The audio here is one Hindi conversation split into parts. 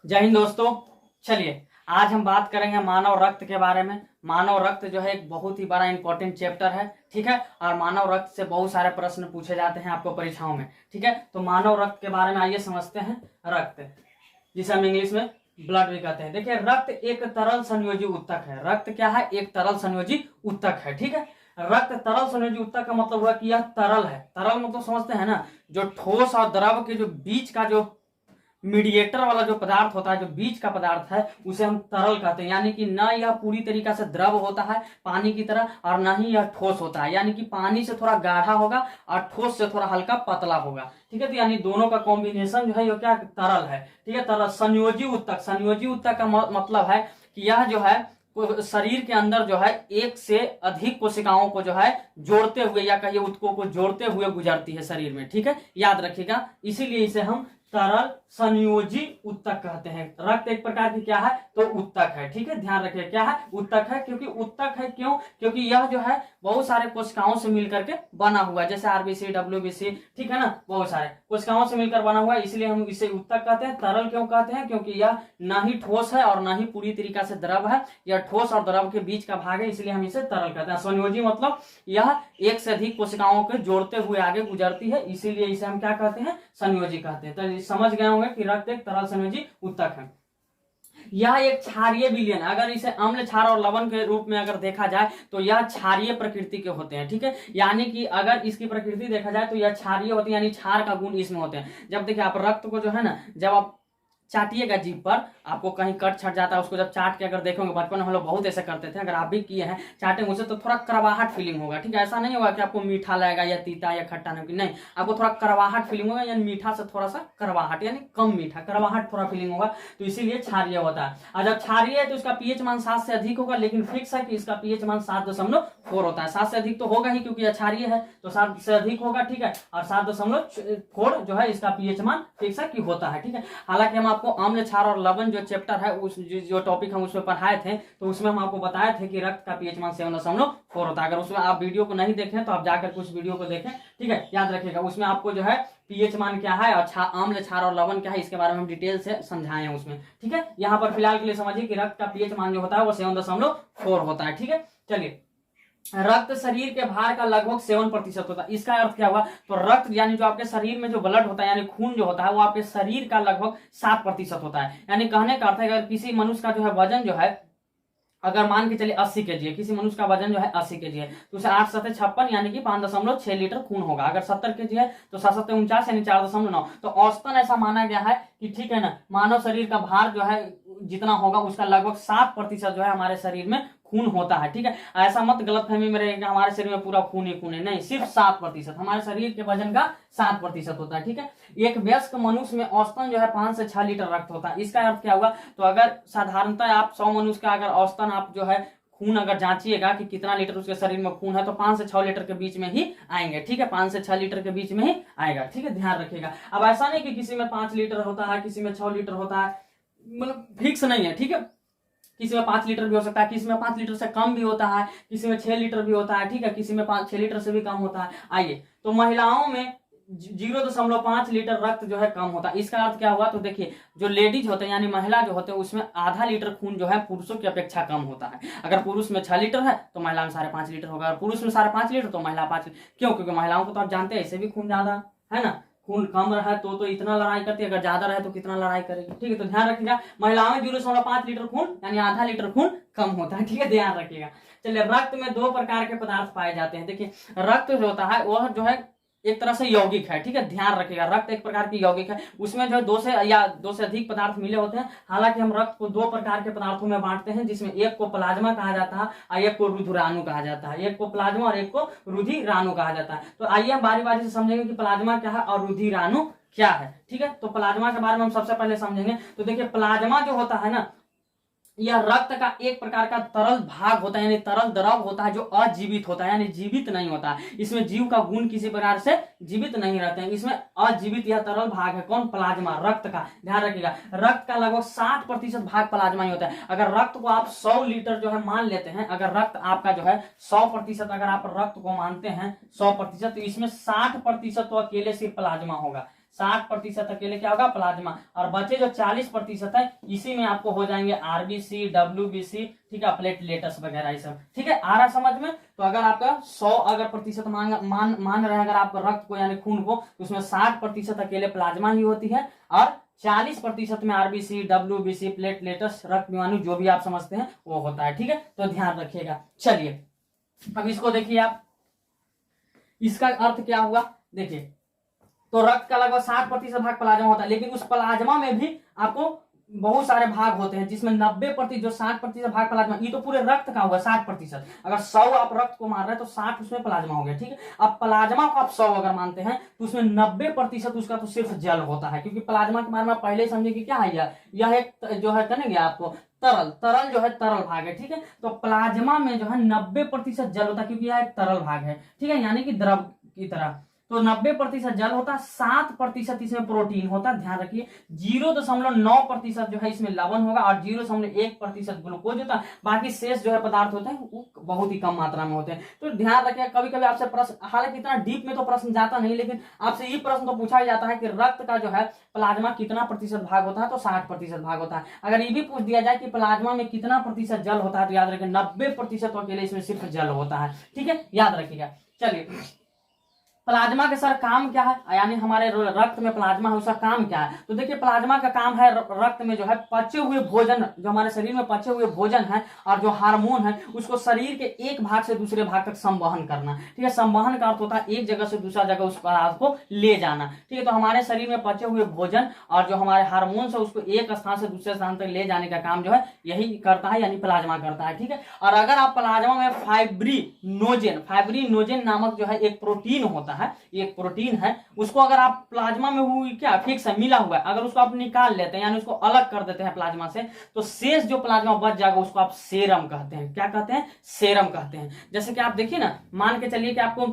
जय हिंद दोस्तों। चलिए आज हम बात करेंगे मानव रक्त के बारे में। मानव रक्त जो है एक बहुत ही बड़ा इंपॉर्टेंट चैप्टर है, ठीक है। और मानव रक्त से बहुत सारे प्रश्न पूछे जाते हैं आपको परीक्षाओं में, ठीक है। तो मानव रक्त के बारे में आइए समझते हैं। रक्त, जिसे हम इंग्लिश में ब्लड भी कहते हैं। देखिए, रक्त एक तरल संयोजी उत्तक है। रक्त क्या है? एक तरल संयोजी उत्तक है, ठीक है। रक्त तरल संयोजी उत्तक का मतलब हुआ कि यह तरल है। तरल मतलब समझते हैं ना, जो ठोस और द्रव के जो बीच का जो मीडिएटर वाला जो पदार्थ होता है, जो बीच का पदार्थ है, उसे हम तरल कहते हैं। यानी कि ना यह पूरी तरीका से द्रव होता है पानी की तरह, और ना ही यह ठोस होता है। यानी कि पानी से थोड़ा गाढ़ा होगा और ठोस से थोड़ा हल्का पतला होगा, ठीक है। तो यानी दोनों का कॉम्बिनेशन जो है ये क्या तरल है, ठीक है। तरल संयोजी उत्तक, संयोजी उत्तक का मतलब है कि यह जो है शरीर के अंदर जो है एक से अधिक कोशिकाओं को जो है जोड़ते हुए, या कहिए उत्तकों को जोड़ते हुए गुजरती है शरीर में, ठीक है। याद रखिएगा, इसीलिए इसे हम तरल संयोजी उत्तक कहते हैं। रक्त एक प्रकार की क्या है? तो उत्तक है, ठीक है। ध्यान रखिए क्या है? उत्तक है। क्योंकि उत्तक है, क्यों? क्योंकि यह जो है बहुत सारे कोशिकाओं से मिलकर के बना हुआ है, जैसे आरबीसी, डब्ल्यूबीसी, ठीक है ना, बहुत सारे कोशिकाओं से मिलकर बना हुआ है, इसलिए हम इसे उत्तक कहते हैं। तरल क्यों कहते हैं? क्योंकि यह ना ही ठोस है और ना ही पूरी तरीका से द्रव है, यह ठोस और द्रव के बीच का भाग है, इसलिए हम इसे तरल कहते हैं। संयोजी मतलब यह एक से अधिक कोशिकाओं को जोड़ते हुए आगे गुजरती है, इसीलिए इसे हम क्या कहते हैं? संयोजी कहते हैं। तो समझ गए होंगे कि रक्त एक तरल संयोजी उत्तक है। यह एक क्षारीय विलयन, अगर इसे अम्ल, क्षार और लवण के रूप में अगर देखा जाए तो यह क्षारीय प्रकृति के होते हैं, ठीक है। यानी कि अगर इसकी प्रकृति देखा जाए तो यह क्षारीय होती है, यानी क्षार का गुण इसमें होते हैं। जब देखिए आप रक्त को जो है ना, जब आप चाटिएगा जीभ पर, आपको कहीं कट छट जाता है, उसको जब चाट के अगर देखेंगे, बचपन में हम लोग बहुत ऐसे करते थे, अगर आप भी किए हैं, चाटेंगे उसे तो थोड़ा करवाहट फीलिंग होगा, ठीक है। ऐसा नहीं होगा कि आपको मीठा लगेगा या तीता या खट्टा, नहीं, आपको थोड़ा करवाहट फीलिंग होगा, यानी मीठा से थोड़ा सा करवाहट, यानी कम मीठा, करवाहट थोड़ा फीलिंग होगा, तो इसीलिए क्षारीय होता है। और जब क्षारीय है तो इसका पीएच मान 7 से अधिक होगा, लेकिन फिक्स है कि इसका पीएच मान 7.4 होता है। 7 से अधिक तो होगा ही, क्योंकि क्षारीय है, तो 7 से अधिक होगा, ठीक है। और 7.4 जो है इसका पीएच मान फिक्स है कि होता है, ठीक है। हालांकि हम आपको अम्ल, क्षार और लवण जो चैप्टर है, उस जो टॉपिक हम उसमें पढ़ाए थे, तो उसमें हम आपको बताए थे कि रक्त का पीएच मान 7.4 होता है। अगर उसमें आप वीडियो को नहीं देखें तो आप जाकर कुछ वीडियो को देखें, ठीक है। याद रखिएगा, उसमें आपको जो है पीएच मान क्या है और अम्ल, क्षार और लवण क्या है, इसके बारे में हम डिटेल से समझाए हैं उसमें, ठीक है। यहाँ पर फिलहाल के लिए समझिए कि रक्त का पीएच मान जो होता है वो 7.4 होता है, ठीक है। चलिए, रक्त शरीर के भार का लगभग 7% होता है। इसका अर्थ क्या हुआ? तो रक्त यानी जो आपके शरीर में जो ब्लड होता है, यानी खून जो होता है, वो आपके शरीर का लगभग 7% होता है। यानी कहने का अर्थ है, अगर किसी मनुष्य का जो है वजन जो है, अगर मान के चलिए 80 kg है, किसी मनुष्य का वजन जो है 80 kg है, तो उसे 8 7 56 यानी कि 5.6 लीटर खून होगा। अगर 70 kg है तो 7 7 49 यानी 4.9। तो औसतन ऐसा माना गया है कि, ठीक है ना, मानव शरीर का भार जो है जितना होगा उसका लगभग 7% जो है हमारे शरीर में खून होता है, ठीक है। ऐसा मत गलतफहमी में रहेगा हमारे शरीर में पूरा खून ही खून है, नहीं, सिर्फ 7%। हमारे शरीर के वजन का 7% होता है, ठीक है। एक वयस्क मनुष्य में औसतन जो है 5 से 6 लीटर रक्त होता है। इसका अर्थ क्या हुआ? तो अगर साधारणतः आप 100 मनुष्य का अगर औसतन आप जो है खून अगर जांचिएगा कि कितना लीटर उसके शरीर में खून है, तो 5 से 6 लीटर के बीच में ही आएंगे, ठीक है। 5 से 6 लीटर के बीच में ही आएगा, ठीक है। ध्यान रखिएगा। अब ऐसा नहीं कि किसी में 5 लीटर होता है, किसी में 6 लीटर होता है, मतलब फिक्स नहीं है, ठीक है। किसी में 5 लीटर भी हो सकता है, किसी में 5 लीटर से कम भी होता है, किसी में 6 लीटर भी होता है, ठीक है। किसी में 5-6 लीटर से भी कम होता है। आइए, तो महिलाओं में 0.5 लीटर रक्त जो है कम होता है। इसका अर्थ क्या हुआ? तो देखिए, जो लेडीज होते हैं यानी महिला जो होते हैं, उसमें आधा लीटर खून जो है पुरुषों की अपेक्षा कम होता है। अगर पुरुष में 6 लीटर है तो महिला में 5.5 लीटर होगा, और पुरुष में 5.5 लीटर तो महिला 5 लीटर। क्यों? क्योंकि महिलाओं को तो आप जानते हैं ऐसे भी खून ज्यादा है ना, खून कम रहा तो इतना लड़ाई करती है, अगर ज्यादा रहे तो कितना लड़ाई करेगी, ठीक है। तो ध्यान रखिएगा, महिलाओं में 0.5 लीटर खून यानी आधा लीटर खून कम होता है, ठीक है। ध्यान रखिएगा। चलिए, रक्त में 2 प्रकार के पदार्थ पाए जाते हैं। देखिए, रक्त जो होता है वह जो है एक तरह से यौगिक है, ठीक है। ध्यान रखिएगा, रक्त एक प्रकार की यौगिक है, उसमें जो है 2 से अधिक पदार्थ मिले होते हैं। हालांकि हम रक्त को 2 प्रकार के पदार्थों में बांटते हैं, जिसमें एक को प्लाज्मा कहा जाता है और एक को रुधिराणु कहा जाता है। एक को प्लाज्मा और एक को रुधिराणु कहा जाता है। तो आइए हम बारी बारी से समझेंगे कि प्लाज्मा क्या है और रुधिराणु क्या है, ठीक है। तो प्लाज्मा के बारे में हम सबसे पहले समझेंगे। तो देखिए, प्लाज्मा जो होता है ना, यह रक्त का एक प्रकार का तरल भाग होता है, यानी तरल द्रव होता है जो अजीवित होता है, यानी जीवित नहीं होता है। इसमें जीव का गुण किसी प्रकार से जीवित नहीं रहते हैं, इसमें अजीवित यह तरल भाग है। कौन? प्लाज्मा, रक्त का। ध्यान रखिएगा, रक्त का लगभग 60% भाग प्लाज्मा ही होता है। अगर रक्त को आप 100 लीटर जो है मान लेते हैं, अगर रक्त आपका जो है 100%, अगर आप रक्त को मानते हैं 100%, तो इसमें 60% तो अकेले सिर्फ प्लाज्मा होगा, 60% अकेले क्या होगा प्लाज्मा, और बचे जो 40% है इसी में आपको हो जाएंगे आरबीसी, डब्ल्यूबीसी, ठीक है, प्लेटलेट्स वगैरह ये सब। ठीक है, आ रहा समझ में। तो अगर आपका 100 अगर प्रतिशत मान रहे हैं अगर आप रक्त को यानी खून को, तो उसमें 60% अकेले प्लाज्मा ही होती है और 40% में आरबीसी, डब्ल्यूबीसी, प्लेटलेट्स, रक्त विमाणु जो भी आप समझते हैं वो होता है। ठीक है, तो ध्यान रखिएगा। चलिए अब इसको देखिए आप, इसका अर्थ क्या हुआ देखिए। तो रक्त का लगभग 60% भाग प्लाज्मा होता है, लेकिन उस प्लाज्मा में भी आपको बहुत सारे भाग होते हैं, जिसमें 90% जो 60% भाग प्लाज्मा, ये तो पूरे रक्त का होगा 60%। अगर 100 आप रक्त को मार रहे हैं तो 60 उसमें प्लाज्मा हो गया। ठीक है, अब प्लाज्मा को आप 100 अगर मानते हैं तो उसमें 90% उसका तो सिर्फ जल होता है, क्योंकि प्लाज्मा के बारे में पहले ही समझे कि क्या है यह एक जो है करेंगे आपको तरल जो है तरल भाग है। ठीक है, तो प्लाज्मा में जो है 90% जल होता है, क्योंकि यह एक तरल भाग है। ठीक है, यानी कि द्रव की तरह। तो 90% जल होता है, 7% इसमें प्रोटीन होता है। ध्यान रखिए 0.9% जो है इसमें लवण होगा और 0.1% ग्लूकोज होता है। बाकी शेष जो है पदार्थ होते हैं वो बहुत ही कम मात्रा में होते हैं। तो ध्यान रखिए, कभी कभी आपसे प्रश्न, हालांकि इतना डीप में तो प्रश्न जाता नहीं, लेकिन आपसे ये प्रश्न तो पूछा जाता है कि रक्त का जो है प्लाज्मा कितना प्रतिशत भाग होता है, तो 60% भाग होता है। अगर ये भी पूछ दिया जाए कि प्लाज्मा में कितना प्रतिशत जल होता है, तो याद रखिए 90% अकेले इसमें सिर्फ जल होता है। ठीक है, याद रखिएगा। चलिए प्लाज्मा के सर काम क्या है, यानी हमारे रक्त में प्लाज्मा है उसका काम क्या है। तो देखिए प्लाज्मा का काम है रक्त में जो है पचे हुए भोजन, जो हमारे शरीर में पचे हुए भोजन है और जो हार्मोन है उसको शरीर के एक भाग से दूसरे भाग तक संवहन करना। ठीक है, संवहन का अर्थ होता है एक जगह से दूसरा जगह उस पदार्थ को ले जाना। ठीक है, तो हमारे शरीर में पचे हुए भोजन और जो हमारे हार्मोन है उसको एक स्थान से दूसरे स्थान तक ले जाने का काम जो है यही करता है, यानी प्लाज्मा करता है। ठीक है, और अगर आप प्लाज्मा में फाइब्रिनोजेन नामक जो है एक प्रोटीन होता है, एक प्रोटीन है, उसको अगर आप प्लाज्मा में हुई क्या फिक्स है मिला हुआ है, अगर उसको आप निकाल लेते हैं यानी उसको अलग कर देते हैं प्लाज्मा से, तो शेष जो प्लाज्मा बच जाएगा उसको आप सेरम कहते हैं। क्या कहते हैं? सेरम कहते हैं। जैसे कि आप देखिए ना, मान के चलिए कि आपको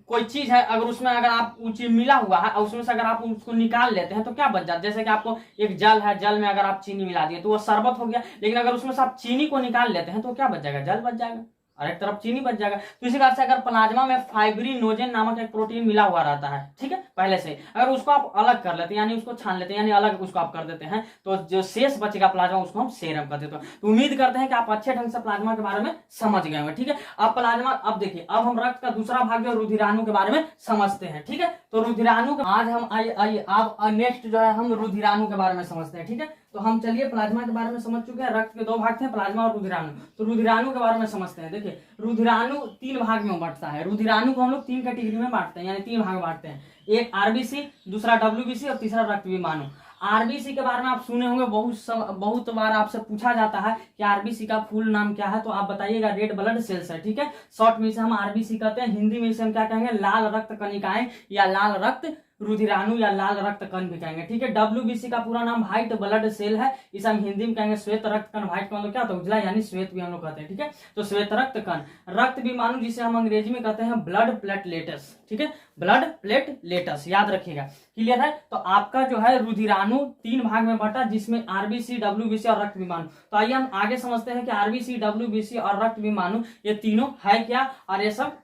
कोई चीज है, अगर उसमें अगर आप चीज मिला हुआ है और उसमें से अगर आप उसको निकाल लेते हैं तो क्या बच जाता है। जैसे कि आपको एक जल है, जल में अगर आप चीनी मिला दिए तो वो शरबत हो गया, लेकिन अगर उसमें से आप चीनी को निकाल लेते हैं तो क्या बच जाएगा? जल बच जाएगा और एक तरफ चीनी बच जाएगा। तो इसी कारण से अगर प्लाज्मा में फाइब्रिनोजेन नामक एक प्रोटीन मिला हुआ रहता है, ठीक है, पहले से, अगर उसको आप अलग कर लेते हैं यानी उसको छान लेते हैं यानी अलग उसको आप कर देते हैं, तो जो शेष बचेगा प्लाज्मा उसको हम सेरम कर देते हैं। तो उम्मीद करते हैं कि आप अच्छे ढंग से प्लाज्मा के बारे में समझ गए होंगे। ठीक है, अब प्लाज्मा, अब देखिए अब हम रक्त का दूसरा भाग जो रुधिराणु के बारे में समझते हैं। ठीक है, तो रुधिराणु आज हम आइए अब नेक्स्ट जो है हम रुधिराणु के बारे में समझते हैं। ठीक है, तो हम चलिए प्लाज्मा के बारे में समझ चुके हैं, रक्त के दो भाग थे प्लाज्मा और रुधिराणु। तो रुधिराणु के बारे में समझते हैं। देखिए रुधिराणु 3 भाग में बांटता है। रुधिराणु को हम लोग 3 कैटेगरी में बांटते हैं, यानी 3 भाग बांटते हैं। एक आरबीसी, दूसरा डब्ल्यूबीसी और तीसरा रक्त विमाणु। आरबीसी के बारे में आप सुने होंगे, बहुत बार आपसे पूछा जाता है कि आरबीसी का फुल नाम क्या है, तो आप बताइएगा। रेड ब्लड सेल्स है। ठीक है, शॉर्ट में इसे हम आरबीसी कहते हैं, हिंदी में इसे हम क्या कहेंगे? लाल रक्त कणिकाएं या लाल रक्त रुधिराणु या लाल रक्त कण भी कहेंगे। ठीक है, डब्ल्यूबीसी का पूरा नाम व्हाइट ब्लड सेल है, इसे हम हिंदी में कहेंगे श्वेत रक्त कण। व्हाइट का मतलब क्या होता है? उजला, यानी श्वेत भी हम लोग कहते हैं। ठीक है, तो श्वेत रक्त कण। रक्त विमाणु जिसे हम अंग्रेजी में कहते हैं ब्लड प्लेटलेट्स। ठीक है, ब्लड प्लेटलेट्स, याद रखिएगा। क्लियर है? तो आपका जो है रुधिराणु 3 भाग में बटा, जिसमें आरबीसी, डब्ल्यूबीसी और रक्त विमाणु। तो आइए हम आगे समझते हैं कि आरबीसी, डब्ल्यूबीसी और रक्त विमाणु ये तीनों है क्या और ये सब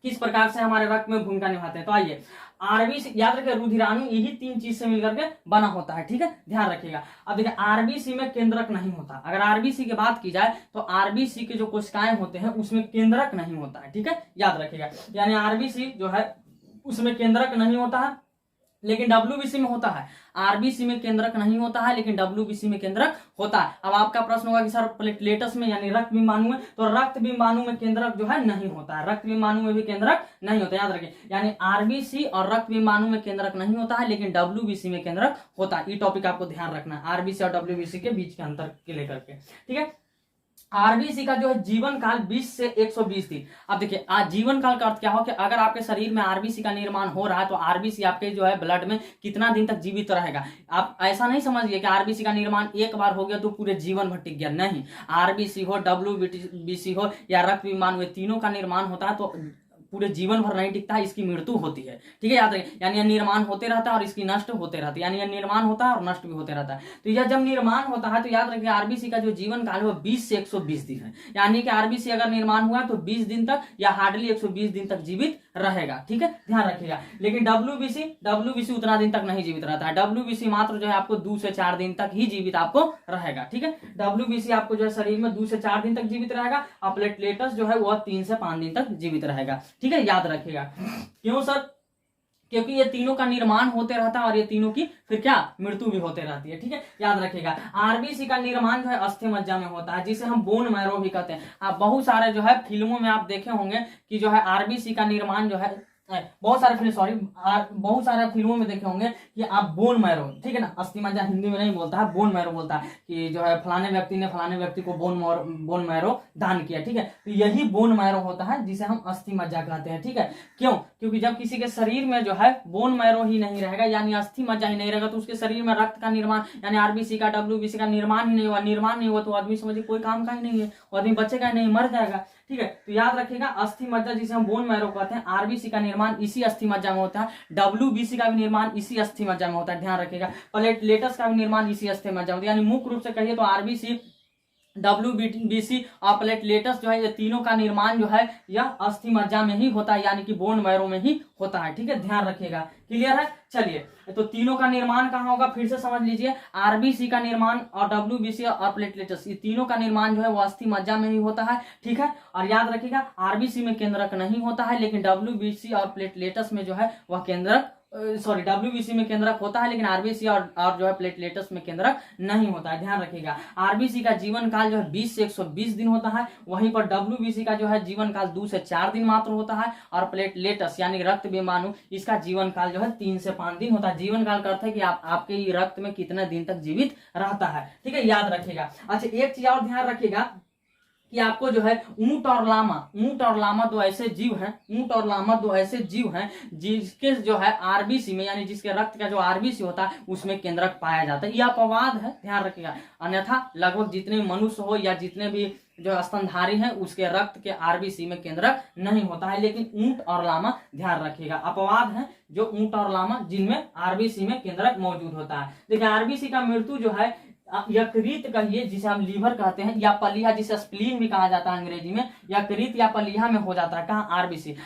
किस प्रकार से हमारे रक्त में भूमिका निभाते हैं। तो आइए आरबीसी, याद रखिए रुधिराणु यही 3 चीज से मिलकर के बना होता है। ठीक है, ध्यान रखिएगा। अब देखिए आरबीसी में केंद्रक नहीं होता। अगर आरबीसी की बात की जाए तो आरबीसी के जो कोशिकाएं होते हैं उसमें केंद्रक नहीं होता है। ठीक है, याद रखिएगा। यानी आरबीसी जो है उसमें केंद्रक नहीं होता है, लेकिन डब्ल्यूबीसी में होता है। आरबीसी में केंद्रक नहीं होता है, लेकिन डब्ल्यूबीसी में केंद्रक होता है। अब आपका प्रश्न होगा कि सर प्लेटलेट्स में यानी रक्त विमाणु में, तो रक्त विमाणु में केंद्रक जो है नहीं होता है। रक्त विमाणु में भी केंद्रक नहीं होता, याद रखिए। यानी आरबीसी और रक्त विमाणु में केंद्रक नहीं होता है, लेकिन डब्ल्यूबीसी में केंद्रक होता है। ये टॉपिक आपको ध्यान रखना है, आरबीसी और डब्ल्यूबीसी के बीच के अंतर के लेकर के। ठीक है, आरबीसी का जो है जीवन काल 20 से 120 दिन। अब देखिए जीवन काल का अर्थ क्या हो कि अगर आपके शरीर में आरबीसी का निर्माण हो रहा है तो आरबीसी आपके जो है ब्लड में कितना दिन तक जीवित रहेगा। आप ऐसा नहीं समझिए कि आरबीसी का निर्माण एक बार हो गया तो पूरे जीवन भर टिक गया, नहीं। आरबीसी हो, डब्ल्यूबीसी हो या रक्त विमाणु, ये तीनों का निर्माण होता है तो पूरे जीवन भर नहीं टिकता है, इसकी मृत्यु होती है। ठीक है, याद रखिए, यानी यह निर्माण होते रहता है और इसकी नष्ट होते रहती है, यानी यह निर्माण होता है और नष्ट भी होते रहता है। तो यह जब निर्माण होता है तो याद रखिए आरबीसी का जो जीवन काल है वो 20 से 120 दिन है, यानी कि आरबीसी अगर निर्माण हुआ तो 20 दिन तक या हार्डली 120 दिन तक जीवित रहेगा। ठीक है, ध्यान रखिएगा। लेकिन डब्ल्यूबीसी उतना दिन तक नहीं जीवित रहता है, डब्ल्यूबीसी मात्र जो है आपको 2 से 4 दिन तक ही जीवित आपको रहेगा। ठीक है, डब्ल्यूबीसी आपको जो है शरीर में 2 से 4 दिन तक जीवित रहेगा और प्लेटलेटस जो है वह 3 से 5 दिन तक जीवित रहेगा। ठीक है, याद रखिएगा। क्यों सर? क्योंकि ये तीनों का निर्माण होते रहता है और ये तीनों की फिर क्या मृत्यु भी होते रहती है। ठीक है, याद रखिएगा। आरबीसी का निर्माण जो है अस्थि मज्जा में होता है, जिसे हम बोन मैरो भी कहते हैं। आप बहुत सारे जो है फिल्मों में आप देखे होंगे कि जो है आरबीसी का निर्माण जो है बहुत सारे फिल्मों में देखे होंगे कि आप बोन मैरो, ठीक है ना, अस्थि मज्जा हिंदी में नहीं बोलता है, बोन मैरो बोलता है कि जो है फलाने व्यक्ति ने फलाने व्यक्ति को बोन मैरो दान किया। ठीक है, तो यही बोन मैरो होता है जिसे हम अस्थि मज्जा कहते हैं। ठीक है, क्यों? क्योंकि जब किसी के शरीर में जो है बोन मैरो ही नहीं रहेगा, यानी अस्थि मज्जा ही नहीं रहेगा, तो उसके शरीर में रक्त का निर्माण यानी आरबीसी का डब्ल्यूबीसी का निर्माण ही नहीं हुआ, निर्माण नहीं हुआ तो आदमी समझिए कोई काम का ही नहीं है, वो आदमी बचेगा ही नहीं, मर जाएगा। ठीक है, तो याद रखिएगा अस्थि मज्जा जिसे हम बोन मैरो कहते हैं, आरबीसी का निर्माण इसी अस्थि मज्जा में होता है, डब्ल्यूबीसी का भी निर्माण इसी अस्थि मज्जा में होता है। ध्यान रखिएगा, प्लेटलेटस का भी निर्माण इसी अस्थि मज्जा में होता है। यानी मुख्य रूप से कहिए तो आरबीसी, डब्ल्यूबीसी और प्लेटलेटस जो है ये तीनों का निर्माण जो है यह अस्थि मज्जा में ही होता है, यानी कि बोन मैरो में ही होता है। ठीक है, ध्यान रखिएगा। क्लियर है? चलिए, तो तीनों का निर्माण कहाँ होगा फिर से समझ लीजिए। आरबीसी का निर्माण और डब्ल्यूबीसी और प्लेटलेटस, ये तीनों का निर्माण जो है वो अस्थि मज्जा में ही होता है। ठीक है, और याद रखिएगा आरबीसी में केंद्रक नहीं होता है, लेकिन डब्ल्यूबीसी और प्लेटलेटस में जो है वह केंद्रक डब्ल्यूबीसी में केंद्रक होता है, लेकिन आरबीसी और जो है प्लेटलेटस में केंद्रक नहीं होता है। ध्यान रखिएगा, आरबीसी का जीवन काल जो है 20 से 120 दिन होता है, वहीं पर डब्ल्यूबीसी का जो है जीवन काल 2 से 4 दिन मात्र होता है, और प्लेटलेटस यानी रक्त विमाणु इसका जीवन काल जो है 3 से 5 दिन होता है। जीवन काल का अर्थ है कि आपके रक्त में कितने दिन तक जीवित रहता है। ठीक है, याद रखिएगा। अच्छा, एक चीज और ध्यान रखिएगा कि आपको जो है ऊंट और लामा दो ऐसे जीव हैं जिसके जो है आरबीसी में यानी जिसके रक्त का जो आरबीसी होता है उसमें केंद्रक पाया जाता है। यह अपवाद है, ध्यान रखिएगा, अन्यथा लगभग जितने मनुष्य हो या जितने भी जो स्तनधारी हैं उसके रक्त के आरबीसी में केंद्रक नहीं होता है, लेकिन ऊंट और लामा ध्यान रखिएगा अपवाद है, जो ऊंट और लामा जिनमें आरबीसी में केंद्रक मौजूद होता है। देखिए, आरबीसी का मृत्यु जो है यकृत कहिए जिसे हम लीवर कहते हैं, या पलिया जिसे स्प्लीन भी कहा जाता है अंग्रेजी में, यकृत या पलिया में हो जाता है। कहाँ?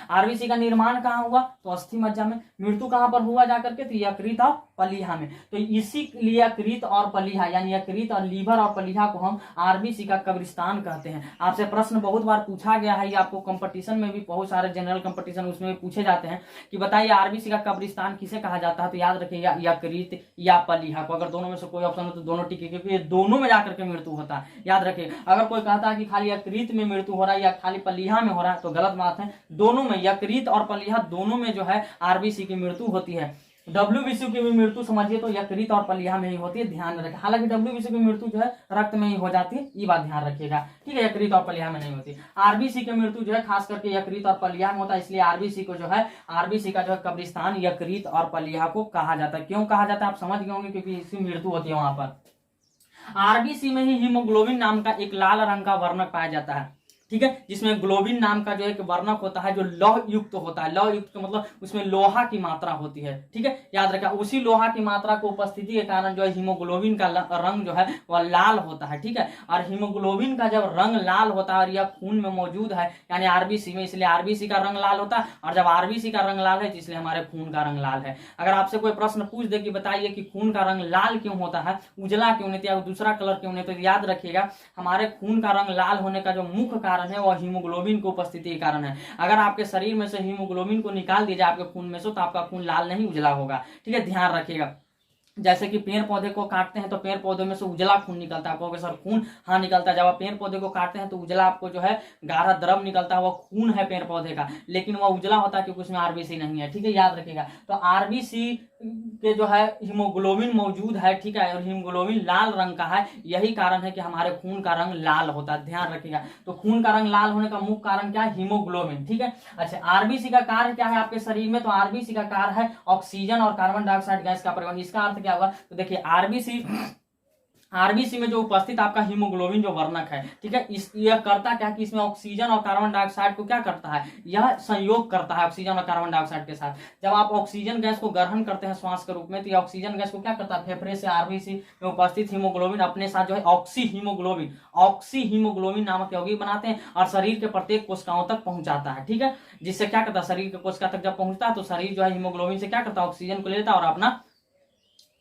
आरबीसी का निर्माण कहाँ हुआ? तो अस्थि मज्जा में। मृत्यु कहाँ पर हुआ जाकर के? तो यकृत और पलिया में। तो इसी लिए यकृत और पलिया यानी यकृत और लीवर और पलिया को हम आरबीसी का कब्रिस्तान कहते हैं। आपसे प्रश्न बहुत बार पूछा गया है, ये आपको कंपटीशन में भी बहुत सारे जनरल कंपटीशन उसमें भी पूछे जाते हैं कि बताइए आरबीसी का कब्रिस्तान किसे कहा जाता है, तो याद रखिएगा यकृत या पलिया को। अगर दोनों में से कोई ऑप्शन हो तो दोनों टिके, क्योंकि ये दोनों में जाकर के मृत्यु होता है। याद रखिए, अगर कोई कहता है कि खाली यकृत में मृत्यु हो रहा है या खाली पलिया में हो रहा है तो गलत बात है। दोनों में, यकृत और पलिया दोनों में जो है आरबीसी की मृत्यु होती है। डब्ल्यूबीसी की भी मृत्यु समझिए तो यकृत और पलिया में ही होती है, ध्यान रखें। हालांकि डब्ल्यूबीसी की मृत्यु जो है रक्त में ही हो जाती है, ये बात ध्यान रखिएगा। ठीक है, यकृत और पलिया में नहीं होती। आरबीसी की मृत्यु जो है खास करके यकृत और पलिया में होता है, इसलिए आरबीसी को जो है आरबीसी का जो है कब्रिस्तान यकृत और पलिया को कहा जाता है। क्यों कहा जाता है आप समझ गए होंगे, क्योंकि इसकी मृत्यु होती है वहां पर। आरबीसी में ही हीमोग्लोबिन नाम का एक लाल रंग का वर्णक पाया जाता है। ठीक है, जिसमें ग्लोबिन नाम का जो एक वर्णक होता है जो लौह युक्त होता है। लौह युक्त का मतलब उसमें लोहा की मात्रा होती है। ठीक है, याद रखा, उसी लोहा की मात्रा को उपस्थिति के कारण जो है हीमोग्लोबिन का रंग जो है वह लाल होता है। ठीक है, और हीमोग्लोबिन का जब रंग लाल होता है और यह खून में मौजूद है यानी आरबीसी में, इसलिए आरबीसी का रंग लाल होता है। और जब आरबीसी का रंग लाल है इसलिए हमारे खून का रंग लाल है। अगर आपसे कोई प्रश्न पूछ दे कि बताइए कि खून का रंग लाल क्यों होता है, उजला क्यों नहीं या दूसरा कलर क्यों नहीं, तो याद रखिएगा हमारे खून का रंग लाल होने का जो मुख्य कारण है वह हीमोग्लोबिन की उपस्थिति के कारण है। अगर आपके शरीर में से हीमोग्लोबिन को निकाल दिया जाए आपके खून में से तो आपका खून लाल नहीं उजला होगा। ठीक है, ध्यान रखिएगा। जैसे कि पेड़ पौधे को काटते हैं तो पेड़ पौधे में से उजला खून निकलता है, आपको सर खून हाँ निकलता है। जब आप पेड़ पौधे को काटते हैं तो उजला आपको जो है गाढ़ा द्रव निकलता है, वो खून है पेड़ पौधे का, लेकिन वह उजला होता है क्योंकि उसमें आरबीसी नहीं है। ठीक है, याद रखिएगा। तो आरबीसी के जो है हीमोग्लोबिन मौजूद है। ठीक है, और हीमोग्लोबिन लाल रंग का है, यही कारण है कि हमारे खून का रंग लाल होता है, ध्यान रखिएगा। तो खून का रंग लाल होने का मुख्य कारण क्या है? हीमोग्लोबिन। ठीक है, अच्छा, आरबीसी का कार्य क्या है आपके शरीर में? तो आरबीसी का कार्य है ऑक्सीजन और कार्बन डाइऑक्साइड गैस का परिवहन। इसका अर्थ क्या होगा? तो देखिए आरबीसी में जो उपस्थित आपका हीमोग्लोबिन जो वर्णक है, ठीक है, इस यह करता क्या कि इसमें ऑक्सीजन और कार्बन डाइऑक्साइड को क्या करता है, यह संयोग करता है ऑक्सीजन और कार्बन डाइऑक्साइड के साथ। जब आप ऑक्सीजन गैस को ग्रहण करते हैं श्वास के रूप में, तो ये ऑक्सीजन गैस को क्या करता है, फेफड़े से आरबीसी में उपस्थित हीमोग्लोबिन अपने साथ जो है ऑक्सी हीमोग्लोबिन नामक यौगिक बनाते हैं और शरीर के प्रत्येक कोशिकाओं तक पहुंचाता है, ठीक है, जिससे क्या करता है, शरीर के कोशिका तक जब पहुंचता है तो शरीर जो है हीमोग्लोबिन से क्या करता है, ऑक्सीजन को लेता है और अपना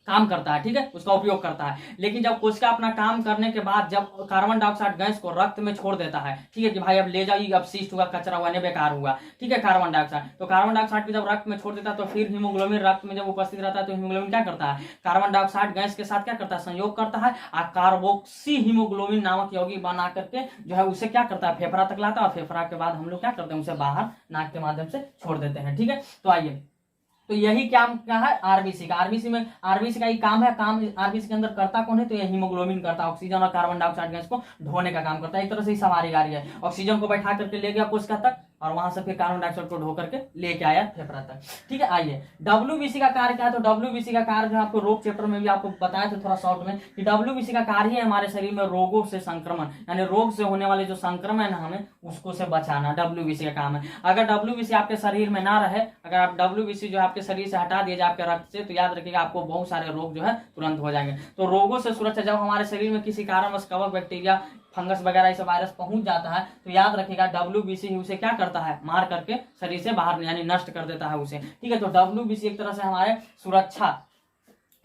काम करता है, ठीक है, उसका उपयोग करता है। लेकिन जब कोशिका अपना काम करने के बाद जब कार्बन डाइऑक्साइड गैस को रक्त में छोड़ देता है, ठीक है, कि भाई अब ले जाइए, अब शिष्ट हुआ, कचरा हुआ, नहीं बेकार हुआ, ठीक है, कार्बन डाइऑक्साइड, तो कार्बन डाइऑक्साइड को जब रक्त में छोड़ देता है तो फिर हीमोग्लोबिन रक्त में जब उपस्थित रहता है तो हीमोग्लोबिन क्या करता है, कार्बन डाइऑक्साइड गैस के साथ क्या करता है, संयोग करता है और कार्बोक्सी हीमोग्लोबिन नामक यौगिक बना करके जो है उसे क्या करता है, फेफड़ा तक लाता है और फेफड़ा के बाद हम लोग क्या करते हैं, उसे बाहर नाक के माध्यम से छोड़ देते हैं, ठीक है। तो आइए, तो यही काम क्या है आरबीसी का, आरबीसी का ही काम है, काम आरबीसी के अंदर करता कौन है, तो ये हीमोग्लोबिन करता है, ऑक्सीजन और कार्बन डाइऑक्साइड गैस को ढोने का काम करता है। एक तरह से ही सवारी गाड़ी है, ऑक्सीजन को बैठा करके ले गया कोशिका तक और वहां से फिर कार्बन डाइऑक्साइड को ढो करके लेके आया फेफड़ा तक, ठीक है। आइए, डब्ल्यूबीसी का कार्य क्या है, तो डब्ल्यूबीसी का कार्य जो आपको रोग चैप्टर में भी आपको बताया था थोड़ा शॉर्ट में कि डब्ल्यूबीसी का कार्य है हमारे शरीर में रोगों से संक्रमण, यानी रोग से होने वाले जो संक्रमण है हमें उसको से बचाना, डब्ल्यूबीसी का काम है। अगर डब्ल्यूबीसी आपके शरीर में ना रहे, अगर आप डब्ल्यूबीसी जो आपके शरीर से हटा दिए जाए आपके रक्त से, तो याद रखिएगा आपको बहुत सारे रोग जो है तुरंत हो जाएंगे। तो रोगों से सुरक्षा, जब हमारे शरीर में किसी कारणवश कवक, बैक्टीरिया, फंगस वगैरह ऐसे वायरस पहुंच जाता है तो याद रखिएगा डब्ल्यूबीसी उसे क्या करता है, मार करके शरीर से बाहर यानी नष्ट कर देता है उसे, ठीक है। तो डब्ल्यूबीसी एक तरह से हमारे सुरक्षा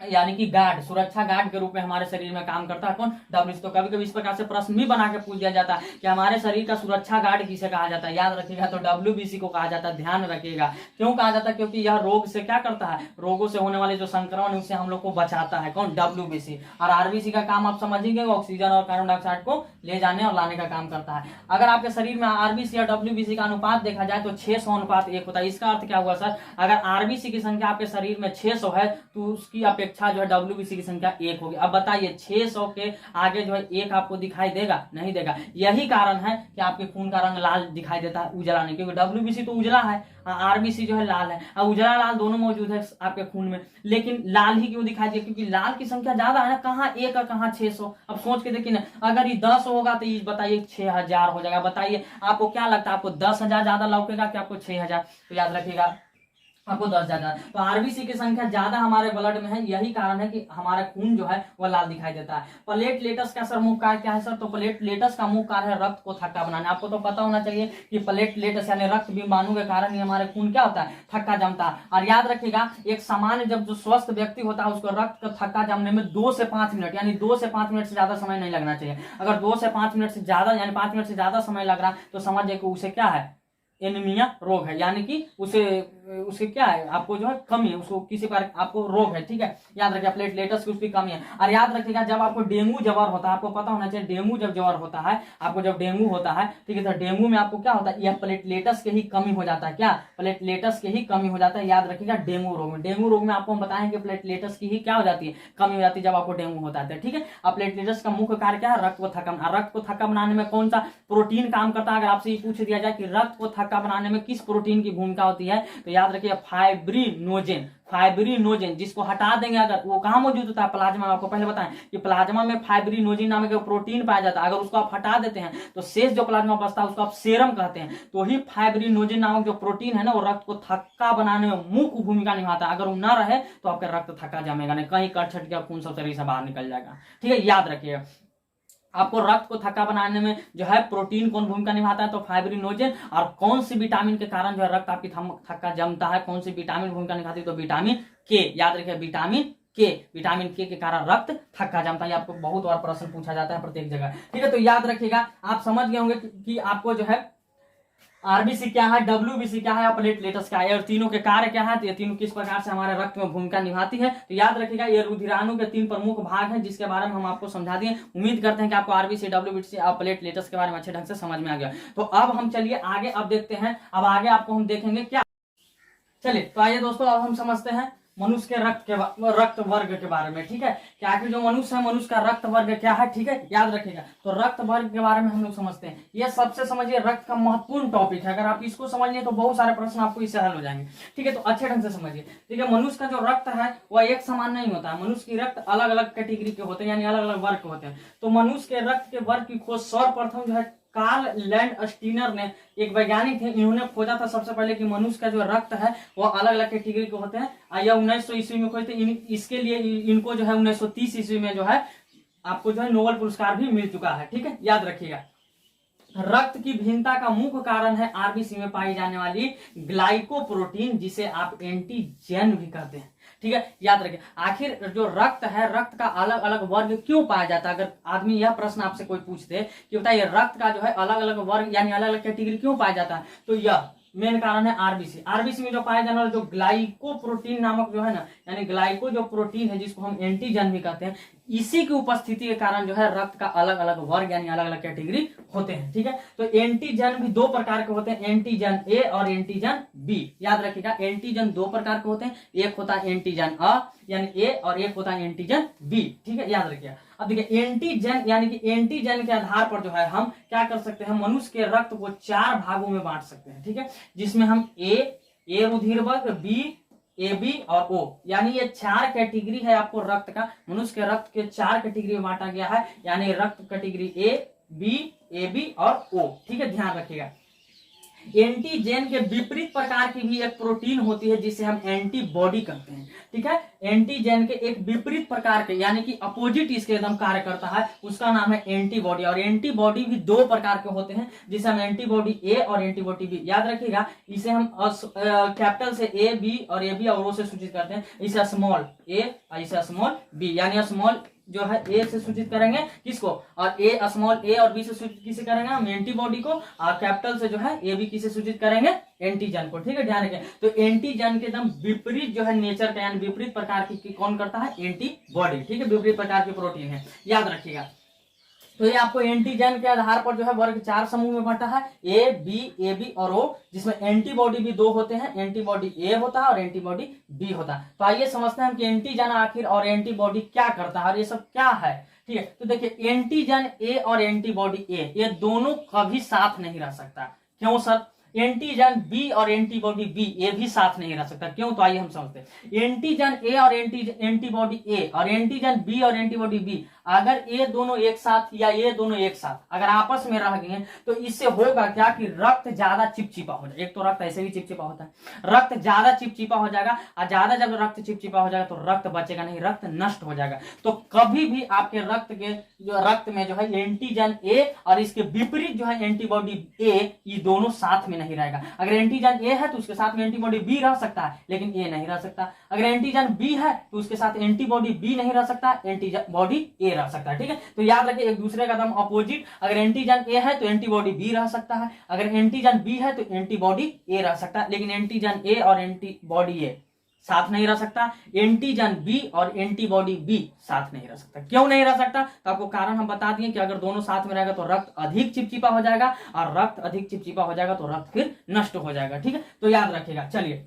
यानी कि गार्ड, सुरक्षा गार्ड के रूप में हमारे शरीर में काम करता है कौन, डब्ल्यूबीसी। तो कभी कभी इस प्रकार से प्रश्न भी बना के पूछ दिया जाता है कि हमारे शरीर का सुरक्षा गार्ड किसे कहा जाता है, याद रखिएगा तो डब्ल्यूबीसी को कहा जाता है, ध्यान रखिएगा। क्यों कहा जाता है, क्योंकि यह रोग से क्या करता है, रोगों से होने वाले जो संक्रमण है उससे हम लोग को बचाता है कौन, डब्ल्यूबीसी। और आरबीसी का काम आप समझेंगे, ऑक्सीजन और कार्बन डाइऑक्साइड को ले जाने और लाने का काम करता है। अगर आपके शरीर में आरबीसी और डब्ल्यूबीसी का अनुपात देखा जाए तो 600:1 होता है। इसका अर्थ क्या हुआ सर, अगर आरबीसी की संख्या आपके शरीर में 600 है तो उसकी अपेक्षा जो है डब्ल्यूबीसी की संख्या 1 होगी। अब बताइए 600 के आगे जो है 1 आपको दिखाई देगा, नहीं देगा। यही कारण है कि आपके खून का रंग लाल दिखाई देता है, उजला नहीं, क्योंकि डब्ल्यूबीसी तो उजला है, आरबीसी जो है लाल है। अब उजला लाल दोनों मौजूद है आपके खून में, लेकिन लाल ही क्यों दिखाई दे, क्योंकि लाल की संख्या ज्यादा है ना, कहाँ 1 और कहाँ 600। अब सोच के देखिए ना, अगर ये 10 होगा तो ये बताइए 6000 हो जाएगा। बताइए आपको क्या लगता है, आपको 10,000 ज्यादा लौकेगा कि आपको 6000? तो याद रखिएगा आपको 10,000। तो आरबीसी की संख्या ज्यादा हमारे ब्लड में है, यही कारण है कि हमारा खून जो है वह लाल दिखाई देता है। प्लेटलेट्स का सर मुख्य कार्य क्या है सर, तो प्लेटलेट्स का मुख्य कार्य है रक्त को थक्का बनाना। आपको तो पता होना चाहिए कि प्लेटलेट्स यानी रक्त विमाणु के कारण ही हमारे खून क्या होता है, थक्का जमता है। और याद रखिएगा एक सामान्य जब जो स्वस्थ व्यक्ति होता है उसको रक्त का थक्का जमने में 2 से 5 मिनट यानी 2 से 5 मिनट से ज्यादा समय नहीं लगना चाहिए। अगर 2 से 5 मिनट से ज्यादा यानी 5 मिनट से ज्यादा समय लग रहा तो समझिए कि उसे क्या है, एनीमिया रोग है, यानी कि उसे क्या है, आपको जो है कमी है, उसको किसी पर आपको रोग है, ठीक है। याद रखिए प्लेटलेट्स की उसकी कमी है। और याद रखिएगा जब आपको डेंगू ज्वर होता है, आपको पता होना चाहिए डेंगू जब ज्वर होता है, आपको जब डेंगू होता है, ठीक है, तो डेंगू में आपको क्या होता है, यह प्लेटलेट्स के ही कमी हो जाता है। क्या, प्लेटलेट्स के ही कमी हो जाता है। याद रखिएगा डेंगू रोग में आपको हम बताएं कि प्लेटलेट्स की ही क्या हो जाती है, कमी हो जाती है जब आपको डेंगू होता है, ठीक है। अब प्लेटलेट्स का मुख्य कार्य क्या है, रक्त को थक्का। रक्त को थक्का बनाने में कौन सा प्रोटीन काम करता है, अगर आपसे ये पूछ दिया जाए कि रक्त को थक्का बनाने में किस प्रोटीन की भूमिका होती है, तो याद रखिए फाइब्रिनोजेन, जिसको हटा देंगे अगर, वो कहां मौजूद होता है, प्लाज्मा में। आपको पहले बताएं कि प्लाज्मा में फाइब्रिनोजेन नामक एक प्रोटीन पाया जाता है। अगर उसको आप हटा देते हैं तो शेष जो प्लाज्मा बचता है उसको आप सेरम कहते हैं। तो ही फाइब्रिनोजेन नामक जो प्रोटीन है ना, वो रक्त को थक्का बनाने में मुख्य भूमिका निभाता है। अगर वो ना रहे तो आपका रक्त थक्का जमेगा नहीं, कहीं कट छट गया खून सब शरीर से बाहर निकल जाएगा, ठीक है। याद रखिएगा आपको रक्त को थक्का बनाने में जो है प्रोटीन कौन भूमिका निभाता है, तो फाइब्रिनोजेन। और कौन सी विटामिन के कारण जो है रक्त आपकी थक्का जमता है, कौन सी विटामिन भूमिका निभाती है, तो विटामिन के। याद रखिए विटामिन के कारण रक्त थक्का जमता है। आपको बहुत बार प्रश्न पूछा जाता है प्रत्येक जगह, ठीक है। तो याद रखिएगा आप समझ गए होंगे कि आपको जो है आरबीसी क्या है, डब्ल्यूबीसी क्या है और प्लेटलेट्स क्या है और तीनों के कार्य क्या है, तो ये तीनों किस प्रकार से हमारे रक्त में भूमिका निभाती है। तो याद रखिएगा ये रुधिराणु के 3 प्रमुख भाग हैं जिसके बारे में हम आपको समझा दिए। उम्मीद करते हैं कि आपको आरबीसी, डब्ल्यूबीसी और प्लेटलेट्स के बारे में अच्छे ढंग से समझ में आ गया। तो अब हम चलिए आगे अब देखते हैं, अब आगे आपको हम देखेंगे क्या। चलिए तो आइए दोस्तों अब हम समझते हैं मनुष्य के रक्त वर्ग के बारे में, ठीक है। क्या कि जो मनुष्य है, मनुष्य का रक्त वर्ग क्या है, ठीक है, याद रखिएगा। तो रक्त वर्ग के बारे में हम लोग समझते हैं। ये सबसे समझिए रक्त का महत्वपूर्ण टॉपिक है। अगर आप इसको समझ लें तो बहुत सारे प्रश्न आपको इससे हल हो जाएंगे, ठीक है। तो अच्छे ढंग से समझिए, ठीक है। मनुष्य का जो रक्त है वह एक समान नहीं होता है। मनुष्य की रक्त अलग अलग कैटेगरी के होते हैं, यानी अलग अलग वर्ग के होते हैं। तो मनुष्य के रक्त के वर्ग की खोज सर्वप्रथम जो है कार्ल लैंडस्टीनर ने, एक वैज्ञानिक थे, इन्होंने खोजा था सबसे पहले कि मनुष्य का जो रक्त है वो अलग अलग कैटेगरी के होते हैं। यह 1900 ईस्वी में खोजे थे। इसके लिए इनको जो है 1930 ईस्वी में जो है आपको जो है नोबेल पुरस्कार भी मिल चुका है, ठीक है, याद रखिएगा। रक्त की भिन्नता का मुख्य कारण है आरबीसी में पाई जाने वाली ग्लाइकोप्रोटीन, जिसे आप एंटीजन भी कहते हैं, ठीक है, याद रखिए। आखिर जो रक्त है, रक्त का अलग अलग वर्ग क्यों पाया जाता है? अगर आदमी यह प्रश्न आपसे कोई पूछते कि बताइए रक्त का जो है अलग अलग वर्ग यानी अलग अलग कैटेगरी क्यों पाया जाता है, तो यह मेन कारण है आरबीसी। आरबीसी में जो पाया जाने वाला जो ग्लाइकोप्रोटीन नामक जो है ना, यानी ग्लाइको जो प्रोटीन है जिसको हम एंटीजन भी कहते हैं, इसी की उपस्थिति के कारण जो है रक्त का अलग अलग वर्ग यानी अलग अलग कैटेगरी होते हैं, ठीक है। तो एंटीजन भी दो प्रकार के होते हैं, एंटीजन ए और एंटीजन बी, याद रखिएगा। एंटीजन दो प्रकार के होते हैं, एक होता है एंटीजन अ यानी ए और एक होता है एंटीजन बी, ठीक है, याद रखिएगा। अब देखिए एंटीजन यानी कि एंटीजन के आधार पर जो है हम क्या कर सकते हैं, मनुष्य के रक्त को 4 भागों में बांट सकते हैं, ठीक है, जिसमें हम ए रुधिर वर्ग, बी, ए बी और ओ, यानी ये 4 कैटेगरी है आपको रक्त का। मनुष्य के रक्त के 4 कैटेगरी में बांटा गया है, यानी रक्त category A B, A B और ओ, ठीक है, ध्यान रखिएगा। एंटीजन के विपरीत प्रकार की भी एक प्रोटीन होती है जिसे हम एंटीबॉडी कहते हैं, ठीक है। एंटीजन के एक विपरीत प्रकार के यानी कि अपोजिट इसके एकदम कार्य करता है, उसका नाम है एंटीबॉडी। और एंटीबॉडी भी 2 प्रकार के होते हैं, जिसे हम एंटीबॉडी ए और एंटीबॉडी बी, याद रखिएगा। इसे हम कैपिटल से ए बी और ए बी और ओ से सूचित करते हैं। इसे स्मॉल ए और इसे स्मॉल बी, यानी स्मॉल जो है ए से सूचित करेंगे किसको, और ए स्मॉल ए और बी से सूचित किसे करेंगे हम, एंटीबॉडी को। और कैपिटल से जो है ए बी किसे सूचित करेंगे, एंटीजन को, ठीक है, ध्यान रखें। तो एंटीजन के एकदम विपरीत जो है नेचर का यानी विपरीत प्रकार की कौन करता है, एंटीबॉडी, ठीक है, विपरीत प्रकार की प्रोटीन है, याद रखिएगा। तो ये आपको एंटीजन के आधार पर जो है वर्ग 4 समूह में बांटा है, ए बी और ओ, जिसमें एंटीबॉडी भी 2 होते हैं, एंटीबॉडी ए होता है और एंटीबॉडी बी होता है। तो आइए समझते हैं कि एंटीजन आखिर और एंटीबॉडी क्या करता है और ये सब क्या है, ठीक है। तो देखिए एंटीजन ए और एंटीबॉडी ए ये दोनों कभी साथ नहीं रह सकता। क्यों सर? एंटीजन बी और एंटीबॉडी बी ये भी साथ नहीं रह सकता, क्यों? तो आइए हम समझते हैं। एंटीजन ए और एंटीबॉडी ए और एंटीजन बी और एंटीबॉडी बी अगर ये दोनों एक साथ या ये दोनों एक साथ अगर आपस में रह गए तो इससे होगा क्या कि रक्त ज्यादा चिपचिपा हो जाएगा। एक तो रक्त ऐसे भी चिपचिपा होता है, रक्त ज्यादा चिपचिपा हो जाएगा और ज्यादा जब रक्त चिपचिपा हो जाएगा तो रक्त बचेगा नहीं, रक्त नष्ट हो जाएगा। तो कभी भी आपके रक्त में जो है एंटीजन ए और इसके विपरीत जो है एंटीबॉडी ए ये दोनों साथ में नहीं रहेगा। अगर एंटीजन ए है तो उसके साथ में एंटीबॉडी बी रह सकता है लेकिन ए नहीं रह सकता। अगर एंटीजन बी है तो उसके साथ एंटीबॉडी बी नहीं रह सकता, एंटीबॉडी ए रह सकता है, ठीक है। तो याद रखिए एक दूसरे का एकदम अपोजिट, अगर एंटीजन ए है तो एंटीबॉडी बी रह सकता है, अगर एंटीजन बी है तो एंटीबॉडी ए रह सकता है, लेकिन एंटीजन ए और एंटीबॉडी ए साथ नहीं रह सकता। एंटीजन बी और एंटीबॉडी बी साथ नहीं रह सकता। क्यों नहीं रह सकता? तो आपको कारण हम बता दिए कि अगर दोनों साथ में रहेगा तो रक्त अधिक चिपचिपा हो जाएगा और रक्त अधिक चिपचिपा हो जाएगा तो रक्त फिर नष्ट हो जाएगा, ठीक है। तो याद रखिएगा। चलिए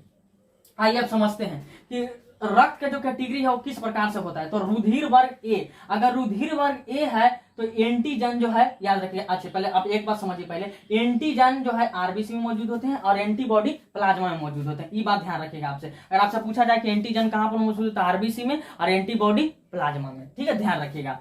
आइए अब समझते हैं कि रक्त का जो कैटेगरी है वो किस प्रकार से होता है। तो रुधिर वर्ग ए, अगर रुधिर वर्ग ए है तो एंटीजन जो है याद रखिए। अच्छा पहले आप एक बात समझिए, पहले एंटीजन जो है आरबीसी में मौजूद होते हैं और एंटीबॉडी प्लाज्मा में मौजूद होते हैं। ये बात ध्यान रखिएगा। आपसे अगर आपसे पूछा जाए कि एंटीजन कहां पर मौजूद होता है, आरबीसी में, और एंटीबॉडी प्लाज्मा में, ठीक है, ध्यान रखिएगा।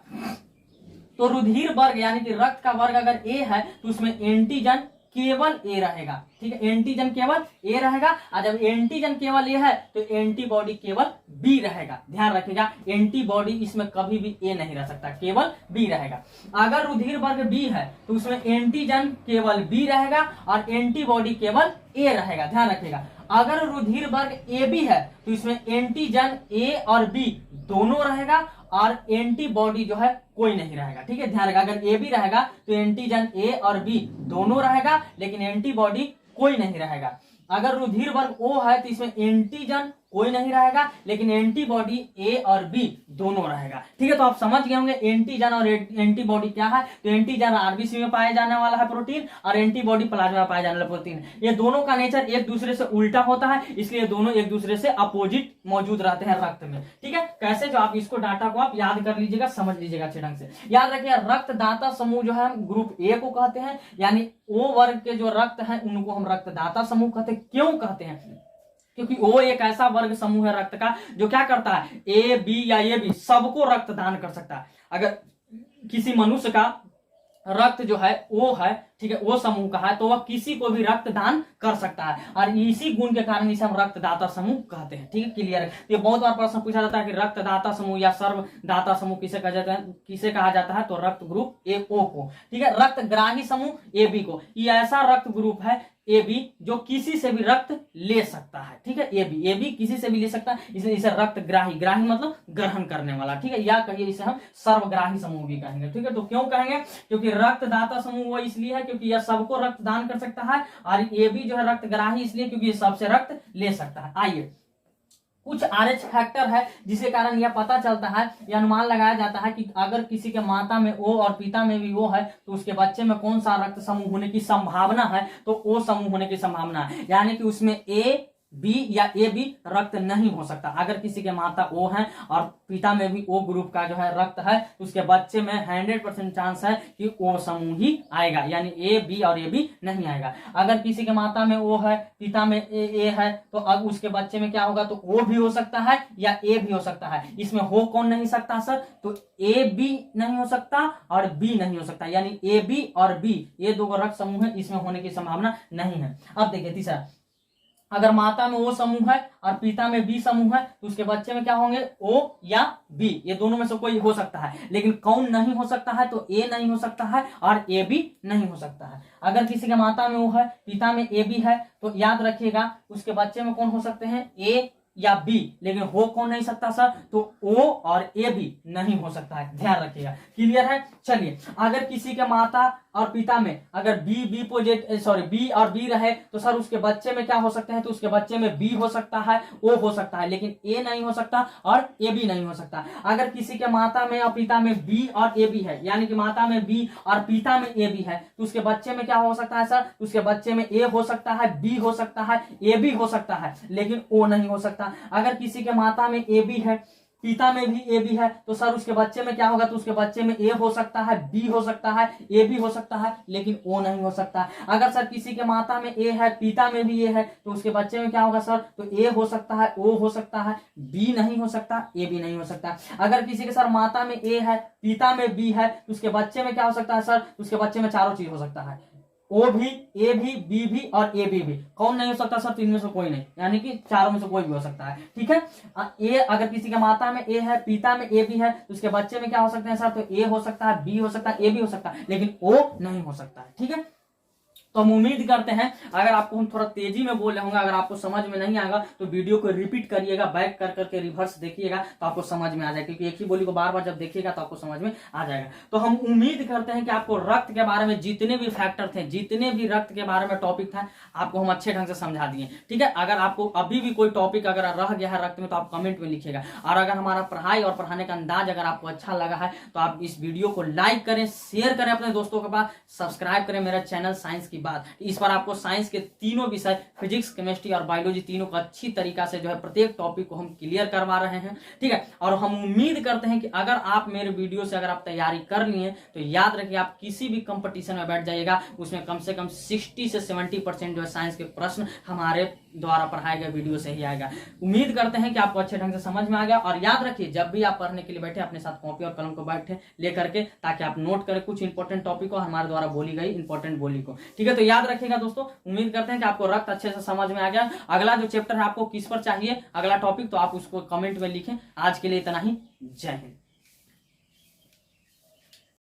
तो रुधिर वर्ग यानी कि रक्त का वर्ग अगर ए है तो उसमें एंटीजन केवल ए रहेगा, ठीक है, एंटीजन केवल ए रहेगा। और जब एंटीजन केवल ए है तो एंटीबॉडी केवल बी रहेगा। ध्यान रखिएगा, एंटीबॉडी इसमें कभी भी ए नहीं रह सकता, केवल बी रहेगा। अगर रुधिर वर्ग बी है तो उसमें एंटीजन केवल बी रहेगा और एंटीबॉडी केवल ए रहेगा। ध्यान रखिएगा। अगर रुधिर वर्ग ए बी है तो इसमें एंटीजन ए और बी दोनों रहेगा और एंटीबॉडी जो है कोई नहीं रहेगा, ठीक है, ध्यान रखिएगा। अगर ए बी रहेगा तो एंटीजन ए और बी दोनों रहेगा लेकिन एंटीबॉडी कोई नहीं रहेगा। अगर रुधिर वर्ग ओ है तो इसमें एंटीजन कोई नहीं रहेगा, लेकिन एंटीबॉडी ए और बी दोनों रहेगा। ठीक है, तो आप समझ गए होंगे एंटीजन और एंटीबॉडी क्या है। तो एंटीजन आरबीसी में पाया जाने वाला है प्रोटीन, और एंटीबॉडी प्लाज्मा में पाया जाने वाला प्रोटीन। ये दोनों का नेचर एक दूसरे से उल्टा होता है, इसलिए दोनों एक दूसरे से अपोजिट मौजूद रहते हैं रक्त में। ठीक है, कैसे, जो आप इसको डाटा को आप याद कर लीजिएगा, समझ लीजिएगा अच्छे ढंग से। याद रखिए, रक्तदाता समूह जो है ग्रुप ए को कहते हैं, यानी ओ वर्ग के जो रक्त है उनको हम रक्तदाता समूह कहते हैं। क्यों कहते हैं? क्योंकि वो एक ऐसा वर्ग समूह है रक्त का जो क्या करता है, ए बी या ए बी सबको रक्तदान कर सकता है। अगर किसी मनुष्य का रक्त जो है वो है, ठीक है, वो समूह का है, तो वह किसी को भी रक्तदान कर सकता है, और इसी गुण के कारण इसे हम रक्तदाता समूह कहते हैं। ठीक है, क्लियर है। तो ये बहुत बार प्रश्न पूछा जाता है कि रक्तदाता समूह या सर्वदाता समूह किसे कहा जाता है, किसे कहा जाता है? तो रक्त ग्रुप ए ओ को। ठीक है, रक्तग्राही समूह ए बी को। ये ऐसा रक्त ग्रुप है ए बी जो किसी से भी रक्त ले सकता है। ठीक है, ए बी किसी से भी ले सकता है, इसलिए इसे रक्तग्राही, ग्राही मतलब ग्रहण करने वाला। ठीक है, या कहिए इसे हम सर्वग्राही समूह भी कहेंगे। ठीक है, तो क्यों कहेंगे? क्योंकि रक्तदाता समूह वो इसलिए है क्योंकि यह सबको रक्तदान कर सकता है, और ए बी जो है रक्तग्राही इसलिए क्योंकि ये सबसे रक्त ले सकता है। आइए, कुछ आरएच फैक्टर है जिसके कारण यह पता चलता है, यह अनुमान लगाया जाता है कि अगर किसी के माता में ओ और पिता में भी ओ है तो उसके बच्चे में कौन सा रक्त समूह होने की संभावना है, तो ओ समूह होने की संभावना है, यानी कि उसमें ए बी या ए बी रक्त नहीं हो सकता। अगर किसी के माता ओ है और पिता में भी ओ ग्रुप का जो है रक्त है, तो उसके बच्चे में 100% चांस है कि ओ समूह ही आएगा, यानी ए बी और ए बी नहीं आएगा। अगर किसी के माता में ओ है, पिता में ए है, तो अब उसके बच्चे में क्या होगा, तो ओ भी हो सकता है या ए भी हो सकता है। इसमें हो कौन नहीं सकता सर? तो ए बी नहीं हो सकता और बी नहीं हो सकता, यानी ए बी और बी ये दो रक्त समूह है, इसमें होने की संभावना नहीं है। अब देखिए तीसरा, अगर माता में ओ समूह है और पिता में बी समूह है, तो उसके बच्चे में क्या होंगे, ओ या बी, ये दोनों में से कोई हो सकता है। लेकिन कौन नहीं हो सकता है? तो ए नहीं हो सकता है और ए बी नहीं हो सकता है। अगर किसी के माता में ओ है, पिता में ए बी है, तो याद रखिएगा उसके बच्चे में कौन हो सकते हैं, ए या बी, लेकिन हो कौन नहीं सकता सर? तो ओ और ए भी नहीं हो सकता है, ध्यान रखिएगा। क्लियर है? चलिए, अगर किसी के माता और पिता में अगर बी और बी रहे, तो सर उसके बच्चे में क्या हो सकते हैं? तो उसके बच्चे में बी हो सकता है, ओ हो सकता है, लेकिन ए नहीं हो सकता और ए बी नहीं हो सकता। अगर किसी के माता में और पिता में बी और ए बी है, यानी कि माता में बी और पिता में ए बी है, तो उसके बच्चे में क्या हो सकता है सर? उसके बच्चे में ए हो सकता है, बी हो सकता है, ए बी हो सकता है, लेकिन ओ नहीं हो सकता। अगर किसी के माता में ए बी है, पिता में भी ए बी है, तो सर उसके बच्चे में क्या होगा? तो उसके बच्चे में ए हो सकता है, बी हो सकता है, ए बी हो सकता है, लेकिन ओ नहीं हो सकता। अगर सर किसी के माता में ए है, पिता में भी ए है, तो उसके बच्चे में क्या होगा सर? तो ए हो सकता है, ओ हो सकता है, बी नहीं हो सकता, ए बी नहीं हो सकता। अगर किसी के सर माता में ए है, पिता में बी है, तो उसके बच्चे में क्या हो सकता है सर? उसके बच्चे में चारों चीज हो सकता है, ओ भी, ए भी, बी भी और ए बी भी। कौन नहीं हो सकता सर? तीन में से कोई नहीं, यानी कि चारों में से कोई भी हो सकता है। ठीक है, ए अगर किसी के माता में ए है, पिता में ए भी है, तो उसके बच्चे में क्या हो सकते हैं सर? तो ए हो सकता है, बी हो सकता है, ए भी हो सकता है, लेकिन ओ नहीं हो सकता है। ठीक है, तो हम उम्मीद करते हैं अगर आपको हम थोड़ा तेजी में बोल रहे होंगे, अगर आपको समझ में नहीं आएगा तो वीडियो को रिपीट करिएगा, बैक कर करके रिवर्स देखिएगा तो आपको समझ में आ जाएगा, क्योंकि एक ही बोली को बार बार जब देखिएगा तो आपको समझ में आ जाएगा। तो हम उम्मीद करते हैं कि आपको रक्त के बारे में जितने भी फैक्टर थे, जितने भी रक्त के बारे में टॉपिक था, आपको हम अच्छे ढंग से समझा दिए। ठीक है, अगर आपको अभी भी कोई टॉपिक अगर रह गया है रक्त में तो आप कमेंट में लिखिएगा, और अगर हमारा पढ़ाई और पढ़ाने का अंदाज अगर आपको अच्छा लगा है तो आप इस वीडियो को लाइक करें, शेयर करें अपने दोस्तों के पास, सब्सक्राइब करें मेरा चैनल साइंस की बात। इस पर आपको साइंस के तीनों विषय, फिजिक्स, केमिस्ट्री और बायोलॉजी, तीनों को अच्छी तरीका से जो है प्रत्येक टॉपिक को हम क्लियर करवा रहे हैं। ठीक है, और हम उम्मीद करते हैं कि अगर आप मेरे वीडियो से अगर आप तैयारी कर लिए तो याद रखिए आप किसी भी कंपटीशन में बैठ जाइएगा, उसमें कम से कम 60 से 70% जो है साइंस के प्रश्न हमारे द्वारा पढ़ाए गए वीडियो से ही आएगा। उम्मीद करते हैं कि आपको अच्छे ढंग से समझ में आ गया, और याद रखिए जब भी आप पढ़ने के लिए बैठे अपने साथ कॉपी और कलम को बैठे लेकर के, ताकि आप नोट करें कुछ इंपॉर्टेंट टॉपिक को, हमारे द्वारा बोली गई इंपॉर्टेंट बोली को। ठीक है, तो याद रखिएगा दोस्तों, उम्मीद करते हैं कि आपको रक्त अच्छे से समझ में आ गया। अगला जो चैप्टर है आपको किस पर चाहिए, अगला टॉपिक, तो आप उसको कमेंट में लिखें। आज के लिए इतना ही, जय हिंद।